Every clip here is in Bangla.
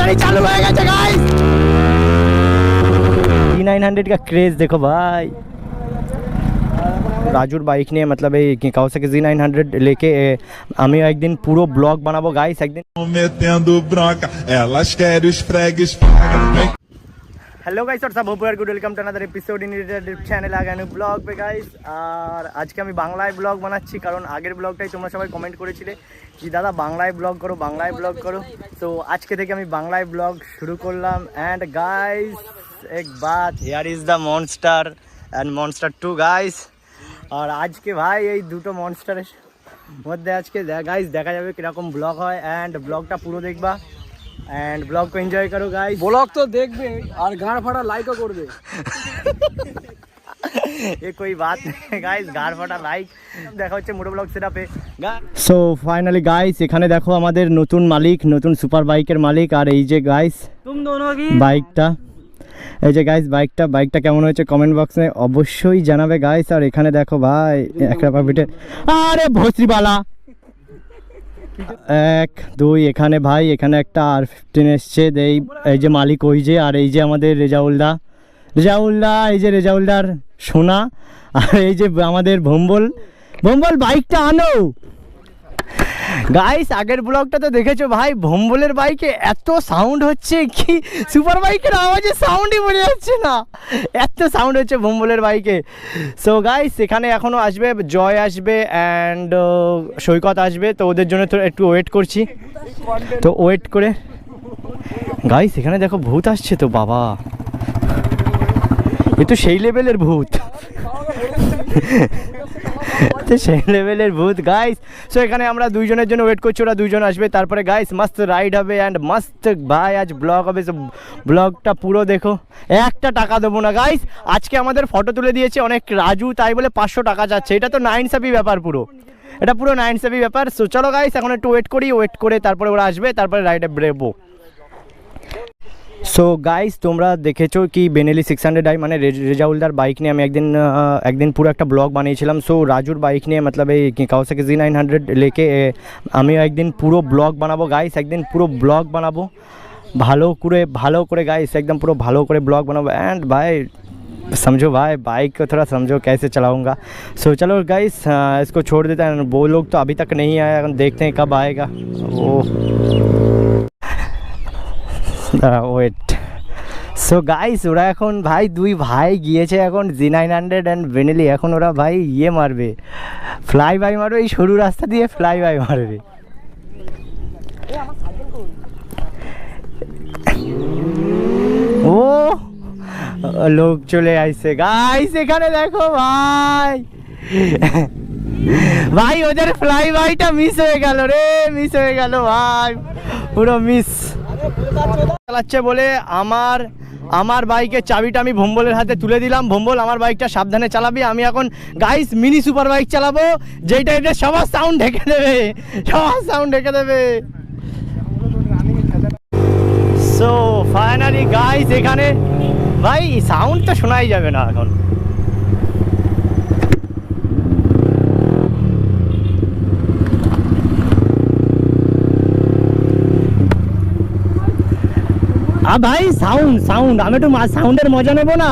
টানাটানি চালু হয়ে গেছে गाइस। Z900 का क्रेज देखो भाई। রাজুর বাইক নিয়ে मतलब এই কাওয়াসাকি Z900 लेके আমি একদিন পুরো ব্লগ বানাবো गाइस একদিন। metendo bronca, elas querem os fregues. Hello guys और सब hope good welcome to another episode in YouTube channel আগানো ব্লগ पे गाइस। আর আজকে আমি বাংলায় ব্লগ বানাচ্ছি কারণ আগের ব্লগটাই তোমরা সবাই কমেন্ট করেছিলে कि দাদা বাংলায় ব্লগ করো। তো আজকে থেকে আমি বাংলায় ব্লগ শুরু করলাম। এন্ড गाइस एक बात, here is the monster and monster 2 guys. আর আজকে ভাই এই দুটো মনস্টারের মধ্যে আজকে गाइस দেখা যাবে কিরকম ব্লগ হয়। এন্ড ব্লগটা পুরো দেখবা एंड ब्लॉग को एंजॉय करो गाइस। ब्लॉग तो देखबे और गाड़ फाड़ा लाइक कर दे। ये कोई बात नहीं गाइस, गाड़ फाड़ा लाइक দেখা হচ্ছে মোটো ব্লগ সেটআপে। সো ফাইনালি গাইস এখানে দেখো আমাদের নতুন মালিক, নতুন সুপার বাইকের মালিক। আর এই যে গাইস तुम दोनों की বাইকটা, এই যে গাইস বাইকটা কেমন হয়েছে কমেন্ট বক্সে অবশ্যই জানাবে গাইস। আর এখানে দেখো ভাই একটা পাবিটে, আরে ভস্ত্রীবালা 1 2 এখানে ভাই এখানে একটা R15 এসছে। এই যে মালিক ওই যে, আর এই যে আমাদের রেজাউলদা এই যে রেজাউলদার সোনা। আর এই যে আমাদের ভম্বল বাইকটা আনো গাইস। আগের ব্লগটা তো দেখেছো ভাই, ভম্বলের বাইকে এত সাউন্ড হচ্ছে কি সুপার বাইকের আওয়াজে সাউন্ডই বোঝা যাচ্ছে না, এত সাউন্ড হচ্ছে ভম্বলের বাইকে। সো গাইস এখানে এখনও আসবে, জয় আসবে অ্যান্ড সৈকত আসবে। তো ওদের জন্য তো একটু ওয়েট করছি, তো ওয়েট করে গাইস এখানে দেখো ভূত আসছে তো বাবা, এ তো সেই লেভেলের ভূত, তো সেই লেভেলের ভূত গাইস। সো এখানে আমরা দুইজনের জন্য ওয়েট করছি, ওরা দুইজন আসবে তারপরে গাইস মস্ত রাইড হবে অ্যান্ড মস্ত ভাই আজ ব্লগ হবে। সো ব্লগটা পুরো দেখো, একটা টাকা দেবো না গাইস। আজকে আমাদের ফটো তুলে দিয়েছে অনেক রাজু, তাই বলে 500 টাকা যাচ্ছে। এটা তো নাইনসাফি ব্যাপার, এটা পুরো নাইনসাফি ব্যাপার। সো চলো গাইস এখন একটু ওয়েট করে তারপরে ওরা আসবে, তারপরে রাইডে বেরোবো। সো গাইস তোমরা দেখেছো কি বেনেলি 600i মানে রেজাউলদার বাইক নিয়ে আমি একদিন পুরো একটা ব্লগ বানিয়েছিলাম। সো রাজুর বাইক নিয়ে मतलब এই কাওয়াসাকি Z900 लेके আমি একদিন পুরো ব্লগ বানাবো গাইস, একদিন পুরো ব্লগ বানাবো ভালো করে গাইস, একদম পুরো ভালো করে ব্লগ बानाबो। एंड भाई समझो भाई, बाइक को थोड़ा समझो कैसे चलाऊंगा। सो चलो गाइस इसको छोड़ देते हैं। वो लोग तो अभी तक नहीं आया, देखते हैं कब आएगा वो। ওয়েট। সো গাইস ওরা এখন ভাই দুই ভাই গিয়েছে এখন Z900 অ্যান্ড বেনেলি। এখন ওরা ভাই ইয়ে মারবে, ফ্লাই বাই মারবে, এই সরু রাস্তা দিয়ে ফ্লাই বাই মারবে। ও লোক চলে আসছে গাইস এখানে দেখো ভাই, ভাই ওদের ফ্লাই বাইটা মিস হয়ে গেল রে, মিস হয়ে গেল ভাই, পুরো মিস। চালাচ্ছে বলে আমার বাইকের চাবিটা আমি ভম্বলের হাতে তুলে দিলাম। ভম্বল আমার বাইকটা সাবধানে চালাবি। আমি এখন গাইস মিনি সুপার বাইক চালাবো, যেটা এটা সবার সাউন্ড ঢেকে দেবে, সো ফাইনালি গাইস এখানে ভাই সাউন্ড তো শোনাই যাবে না এখন। ভাই সাউন্ড আমি একটু সাউন্ডের মজা নেবো না।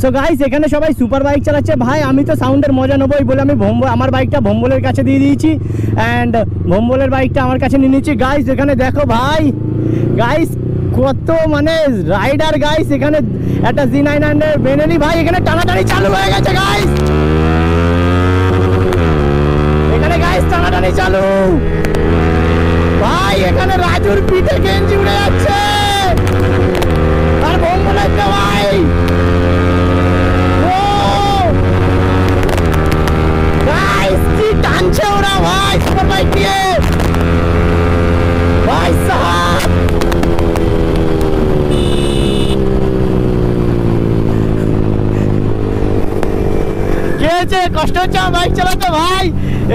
সো গাইস এখানে সবাই সুপার বাইক চালাচ্ছে ভাই, আমি তো সাউন্ডের মজা নেবোই বলে আমি আমার বাইকটা ভম্বলের কাছে দিয়ে দিয়েছি অ্যান্ড ভম্বলের বাইকটা আমার কাছে নিয়ে নিচ্ছি। গাইস এখানে দেখো ভাই, গাইস কত মানে রাইডার গাইস। এখানে একটা Z900 বেনেলি ভাই, এখানে টানাটানি চালু হয়ে গেছে গাইস, এখানে গাইস টানাটানি চালু ভাই। এখানে রাজুর পিঠে গেঞ্জি উড়ে যাচ্ছে আর ভম্বলের ভাই গাইস কি টানছে ওরা ভাই সুপার বাইক দিয়ে ভাই সাহেব। কষ্ট হচ্ছে বাইক চালাতে ভাই।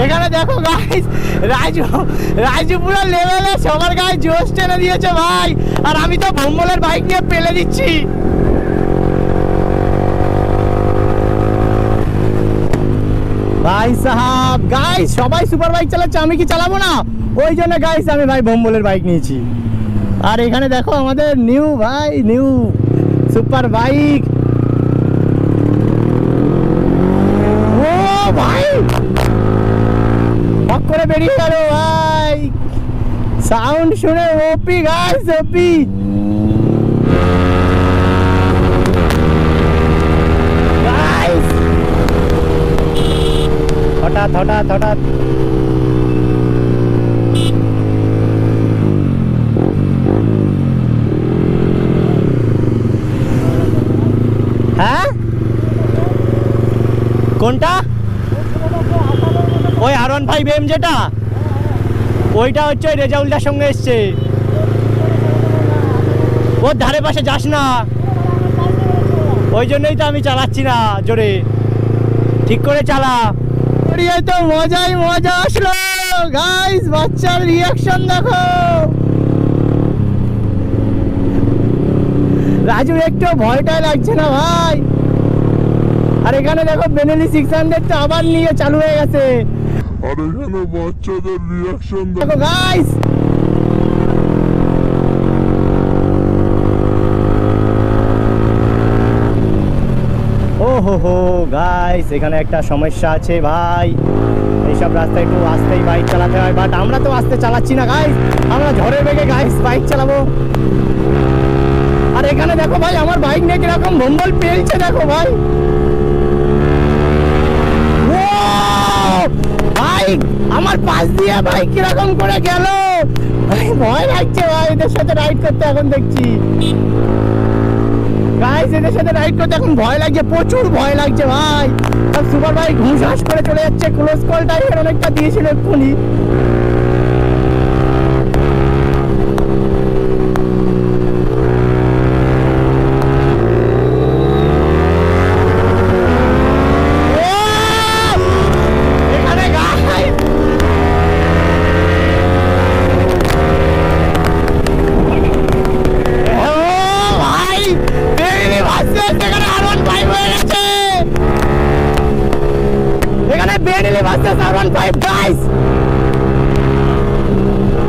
এখানে দেখো গাইস রাজু পুরো লেভেলে সবার গায়ে জোশ টেনে দিয়েছে ভাই, আর আমি তো ভম্বলের বাইক নিয়ে পেলে দিচ্ছি। ভাই সাহাব গাইস সবাই সুপার বাইক চালাচ্ছে, আমি কি চালাবো না? ওই জন্য গাইস আমি ভাই ভম্বলের বাইক নিয়েছি। আর এখানে দেখো আমাদের নিউ ভাই, নিউ সুপার বাইক। ও ভাই হক করে বেরিয়ে গেল ভাই, সাউন্ড শুনে ওপি গাইস, ওপি। গাইস হঠাৎ হঠাৎ হঠাৎ হ্যাঁ কোনটা? ওই R15M যেটা, ওইটা হচ্ছে ওই রেজাউলটার সঙ্গে এসছে। ওর ধারে পাশে যাস না, ওই জন্যই তো আমি চালাচ্ছি না জোরে, ঠিক করে চালা। তো মজাই মজা আসলো গাইস, বাচ্চার রিয়াকশন দেখো। রাজুর একটু ভয়টাই লাগছে না ভাই। আর এখানে দেখো বেনেলি 600 তো আবার নিয়ে চালু হয়ে গেছে। আর এখানে বাচ্চাদের রিয়াকশন দেখো গাইস, ও হো গাইস, এখানে একটা সমস্যা আছে ভাই। এইসব রাস্তায় একটু আস্তেই বাইক চালাতে হয়, বাট আমরা তো আস্তে চালাচ্ছি না গাইস, আমরা ঝড়ের বেগে গাইস বাইক চালাবো। আর এখানে দেখো ভাই আমার বাইক নিয়ে কিরকম ভম্বল পেলছে দেখো ভাই। ভাই আমার পাশ দিয়ে বাইক কিরকম করে গেল ভাই, ভয় লাগছে ভাই এদের সাথে রাইড করতে। এখন দেখছি গাইস এদের সাথে রাইড করতে এখন ভয় লাগছে, প্রচুর ভয় লাগছে ভাই। সব সুপার বাইক ঘুষাস করে চলে যাচ্ছে, ক্লোজ কল টাইপের অনেকটা দিয়েছিল এক্ষুনি।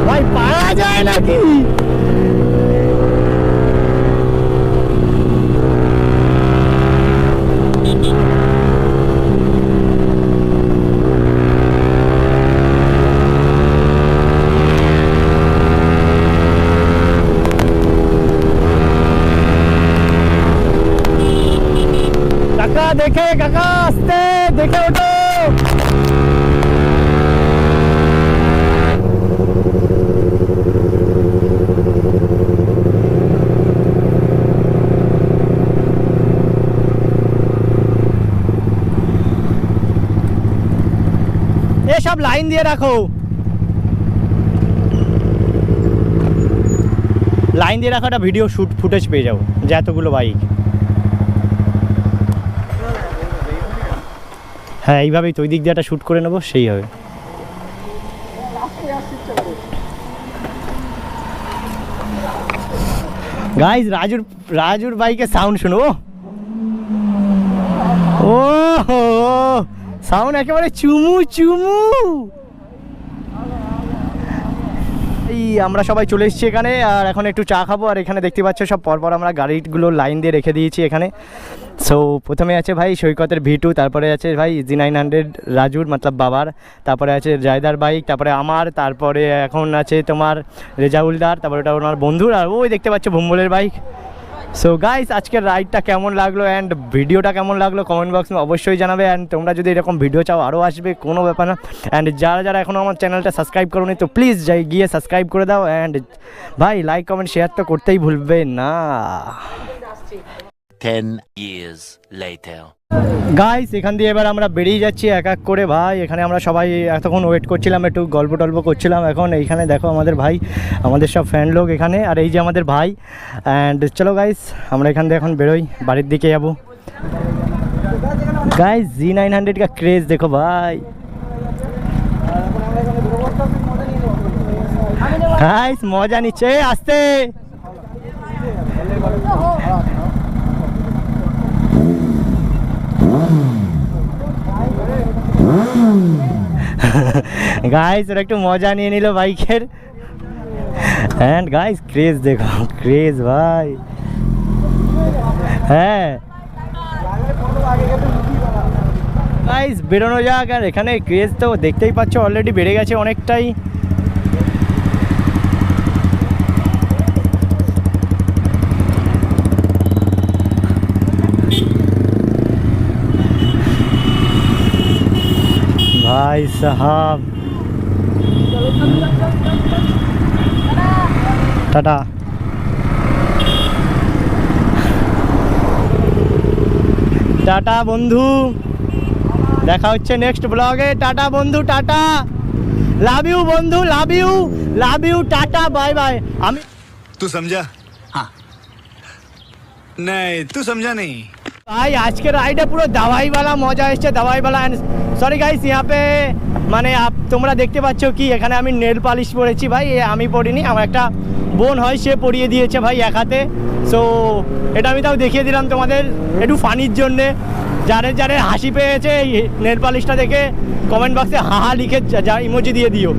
ভাই পারা যায় নাকি? কাকা দেখে, কাকা আসতে দেখে ওঠো। সব লাইন দিয়ে রাখো, লাইন দিয়ে রাখো, একটা ভিডিও শুট ফুটেজ পেয়ে যাবো যে এতগুলো বাইক। হ্যাঁ এইভাবেই তো, ওই দিক দিয়ে একটা শ্যুট করে নেবো, সেই হবে। গাইজ রাজুর বাইকের সাউন্ড শুনো, ও হো সাউন্ড একেবারে চুমু চুমু। এই আমরা সবাই চলে এসেছি এখানে, আর এখন একটু চা খাবো। আর এখানে দেখতে পাচ্ছ সব পরপর আমরা গাড়িগুলো লাইন দিয়ে রেখে দিয়েছি এখানে। সো প্রথমে আছে ভাই সৈকতের V2, তারপরে আছে ভাই G900 রাজুর মতলব বাবার, তারপরে আছে জায়দার বাইক, তারপরে আমার, তারপরে এখন আছে তোমার রেজাউলদার, তারপরে ওটা ওনার বন্ধুর, আর ওই দেখতে পাচ্ছ ভুম্বলের বাইক। সো গাইস আজকের রাইডটা কেমন লাগলো অ্যান্ড ভিডিওটা কেমন লাগলো কমেন্ট বক্সে অবশ্যই জানাবে। অ্যান্ড তোমরা যদি এরকম ভিডিও চাও আরও আসবে, কোনো ব্যাপার না। অ্যান্ড যারা যারা এখনও আমার চ্যানেলটা সাবস্ক্রাইব করোনি তো প্লিজ যাই গিয়ে সাবস্ক্রাইব করে দাও। অ্যান্ড ভাই লাইক কমেন্ট শেয়ার তো করতেই ভুলবে না। 10 years later. গাইস এখান দিয়ে এবার আমরা বেরিয়ে যাচ্ছি এক এক করে ভাই। এখানে আমরা সবাই এতক্ষণ ওয়েট করছিলাম, একটু গল্প টল্প করছিলাম। এখন এইখানে দেখো আমাদের ভাই, আমাদের সব ফ্যান লোক এখানে, আর এই যে আমাদের ভাই। অ্যান্ড চলো গাইস আমরা এখান থেকে এখন বেরোই, বাড়ির দিকে যাবো। गाइस G900 का क्रेज देखो भाई। गाइस मजा नीचे आस्ते। गाइस और एक मजा नहीं निलो बाइकेर। एंड गाइस क्रेज देखो, क्रेज भाई। হ্যাঁ গাইস বেরোনো যাক। আর এখানে ক্রেজ তো দেখতেই পাচ্ছ অলরেডি বেড়ে গেছে অনেকটাই। ভাই সাহাব টাটা। টাটা বন্ধু, দেখা হচ্ছে নেক্সট ব্লগে। টাটা বন্ধু, টাটা, লাভ ইউ বন্ধু, love you, love you, tata, bye bye. আমি तू समझा? हाँ नहीं तू समझा नहीं। ভাই আজকের রাইডে পুরো দাওয়াইওয়ালা মজা এসছে, দাওয়াইওয়ালা। সরি গাইস, ইয়াপে মানে তোমরা দেখতে পাচ্ছ কি এখানে আমি নেল পালিশ পরেছি ভাই। আমি পরিনি, আমার একটা বোন হয় সে পরিয়ে দিয়েছে ভাই এক হাতে। সো এটা আমি তাও দেখিয়ে দিলাম তোমাদের একটু ফানির জন্যে। যাদের যাদের হাসি পেয়েছে এই নেল পালিশটা দেখে কমেন্ট বক্সে হাহা লিখে যা ইমোজি দিয়ে দিও।